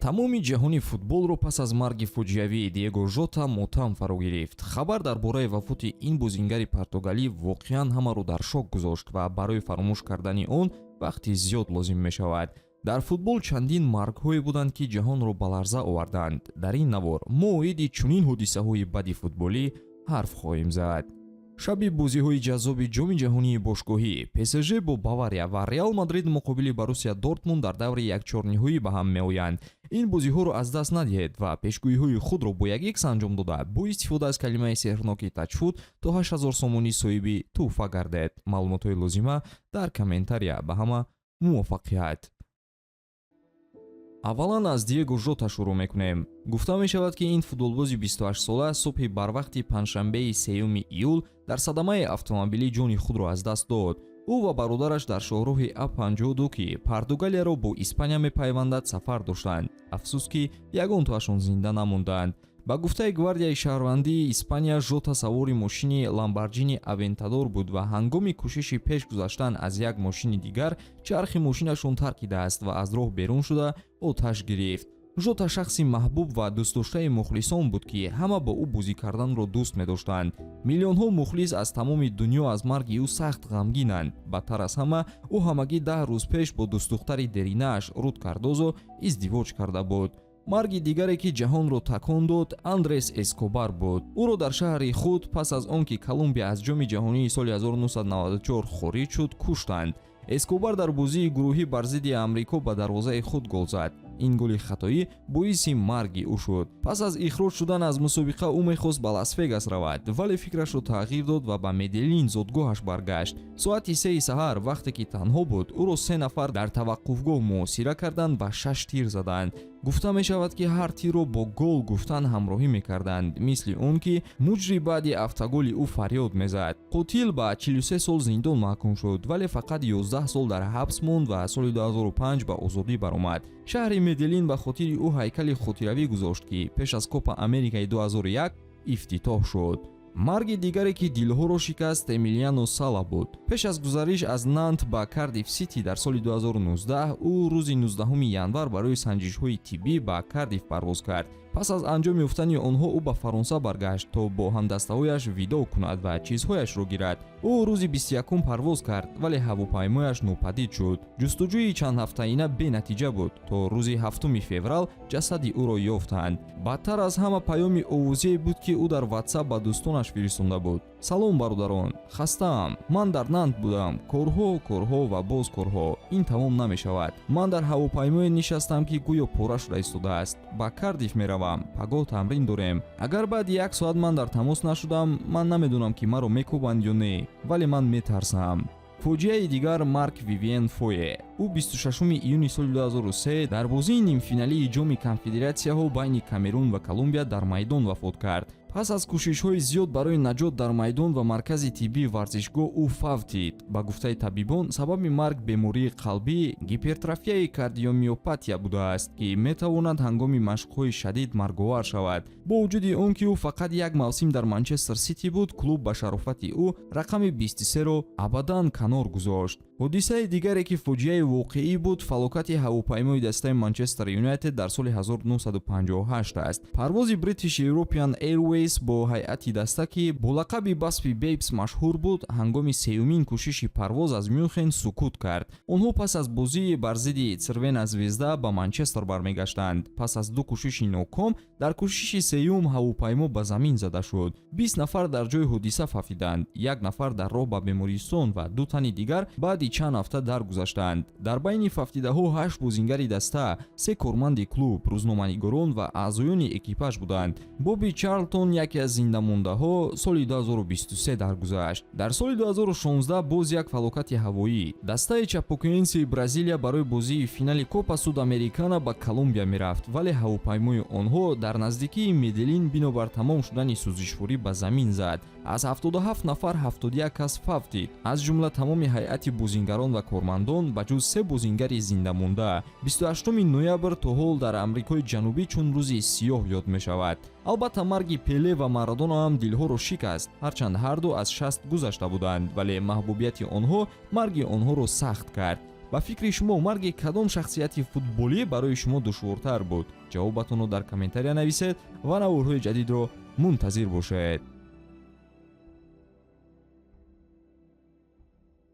тамоми ҷаҳони футболро пас аз марги фоҷеавии Диего Жота мотам фаро гирифт. Хабар дар бораи вафоти ин бозингари португалӣ воқеан ҳамаро дар шок гузошт ва барои фаромӯш кардани он вақти зиёд лозим мешавад. Дар футбол чандин маргҳое буданд ки ҷаҳонро ба ларза оварданд. Дар ин навор мо оиди чунин ҳодисаҳои бади футболӣ ҳарф хоҳем зад. шаби бозиҳои ҷаззоби ҷоми ҷаҳонии бошгоҳӣ ПСЖ бо Бавария ва Реал Мадрид муқобили Боруссия Дортмунд дар даври якчорниҳоӣ ба ҳам меоянд. Ин бозиҳоро аз даст надиҳед ва пешгӯиҳои худро бо якс анҷом дода бо истифода аз калимаи сеҳрноки тачфут то 8000 сомонӣ соҳиби тӯҳфа гардед. маълумотҳои лозима дар комментария. Ба ҳама муваффақият. аввалан аз Диего Жота шурӯъ мекунем. гуфта мешавад ки ин футболбози 28 сола субҳи барвақти панҷшанбеи 3 июл дар садамаи автомобилӣ ҷони худро аз даст дод. ӯ ва бародараш дар шоҳроҳи А52 ки Португалияро бо Испания мепайвандад сафар доштанд. афсус ки ягонтоашон зинда намонданд. ба гуфтаи гвардияи шаҳрвандии Испания, Жота савори мошини Ламборджини Авентадор буд ва ҳангоми кӯшиши пеш гузаштан аз як мошини дигар чархи мошинашон таркидааст ва аз роҳ берун шуда оташ гирифт. Жота шахси маҳбуб ва дӯстдоштаи мухлисон буд ки ҳама бо ӯ бозӣ карданро дӯст медоштанд. миллионҳо мухлис аз тамоми дунё аз марги ӯ сахт ғамгинанд. бадтар аз ҳама ӯ ҳамагӣ 10 рӯз пеш бо дӯстдухтари деринааш Рут Кардозо издивоҷ карда буд. марги дигаре ки ҷаҳонро такон дод Андрес Эскобар буд. ӯро дар шаҳри худ пас аз он ки Колумбия аз ҷоми ҷаҳонии соли 1994 хориҷ шуд куштанд. Эскобар дар бозии гурӯҳӣ бар зидди Амрико ба дарвозаи худ гол зад. ин голи хатоӣ боиси марги ӯ шуд. пас аз ихроҷ шудан аз мусобиқа ӯ мехост ба Лас-Вегас равад, вале фикрашро тағйир дод ва ба Меделин зодгоҳаш баргашт. соати 3 саҳар вақте ки танҳо буд, ӯро 3 нафар дар таваққуфгоҳ муосира карданд ва 6 тир заданд. гуфта мешавад ки ҳар тирро бо гол гуфтан ҳамроҳӣ мекарданд, мисли он ки муҷри баъди автоголи ӯ фарёд мезад. қотил ба 43 сол зиндон маҳкум шуд, вале фақат 11 сол дар ҳабс монд ва соли 2005 ба озодӣ баромад. шаҳри Меделин ба хотири ӯ ҳайкали хотиравӣ гузошт ки пеш аз Копа Америкаи 2001 ифтитоҳ шуд. марги дигаре ки дилҳоро шикаст Эмилиано Сала буд. пеш аз гузариш аз Нант ба Кардиф Сити дар соли 2019 ӯ рӯзи 19 январ барои санҷишҳои тиббӣ ба Кардиф парвоз кард. пас аз анҷоми ёфтани онҳо ӯ ба Фаронса баргашт то бо ҳамдастаҳояш видо кунад ва чизҳояшро гирад. ӯ рӯзи 21 парвоз кард, вале ҳавопаймояш нопадид шуд. ҷустуҷӯи чандҳафтаина бенатиҷа буд то рӯзи 7 феврал ҷасади ӯро ёфтанд. бадтар аз ҳама паёми овозие буд ки ӯ дар WhatsApp ба дӯстонаш фиристонда буд. салом бародарон, хастаам. ман дар Нант будам. корҳо ва боз корҳо. ин тамом намешавад. ман дар ҳавопаймое нишастам ки гӯё пора шуда истодааст. ба Кардиф меравам. пагоҳ тамрин дорем. агар баъди 1 соат ман дар тамос нашудам, ман намедонам ки маро мекӯбанд ё не, вале ман метарсам. фоҷеаи дигар Марк Вивиен Фое. ӯ 26 июни соли 2003 дар бозии нимфиналии ҷоми конфедератсияҳо байни Камерун ва Колумбия дар майдон вафот кард. пас аз кӯшишҳои зиёд барои наҷот дар майдон ва маркази тиббии варзишгоҳ ӯ фавтид. ба гуфтаи табибон сабаби марг бемории қалбӣ гипертрофияи кардиомиопатия будааст ки метавонад ҳангоми машқҳои шадид марговар шавад. бо вуҷуди он ки ӯ фақат як мавсим дар Манчестер Сити буд, клуб ба шарофати ӯ рақами 23-ро абадан канор гузошт. ҳодисаи дигаре ки фоҷеаи воқеӣ буд фалокати ҳавопаймои дастаи Манчестер Юнайтед дар соли 1958 аст. парвози British European Airways бо ҳайати даста ки бо лақаби баспи Бейбс машҳур буд, ҳангоми сеюмин кӯшиши парвоз аз Мюнхен сукут кард. онҳо пас аз бозии бар зидди Цервена звезда ба Манчестер бармегаштанд. пас аз 2 кӯшиши ноком, дар кӯшиши сеюм ҳавопаймо ба замин зада шуд. 20 нафар дар ҷои ҳодиса фафиданд, 1 нафар дар роҳ ба бемористон ва 2 тани дигар баъди чанд ҳафта даргузаштанд. дар байни фафтидаҳо 8 бозингари даста, 3 корманди клуб, рӯзноманигорон ва аъзоёни экипаж буданд. Боби Чарлтон, яке аз зиндамондаҳо, соли 2023 даргузашт. дар соли 2016 боз як фалокати ҳавоӣ. дастаи чапокоенсии Бразилия барои бозии финали Копа Судамерикана ба Колумбия мерафт, вале ҳавопаймои онҳо дар наздикии Меделин бинобар тамом шудани сӯзишворӣ ба замин зад. аз 77 нафар 71 кас фавтид, аз ҷумла тамоми ҳайати бозингарон ва кормандон ба ҷуз 3 бозингари зиндамонда. 28 ноябр то ҳол дар Амрикои Ҷанубӣ чун рӯзи сиёҳ ёд мешавад. албатта марги Пеле ва Марадона ҳам дилҳоро шикаст, ҳарчанд ҳарду аз 60 гузашта буданд, вале маҳбубияти онҳо марги онҳоро сахт кард. ба фикри шумо марги кадом шахсияти футболӣ барои шумо душвортар буд? ҷавобатонро дар комментария нависед ва навурҳои ҷадидро мунтазир бошед.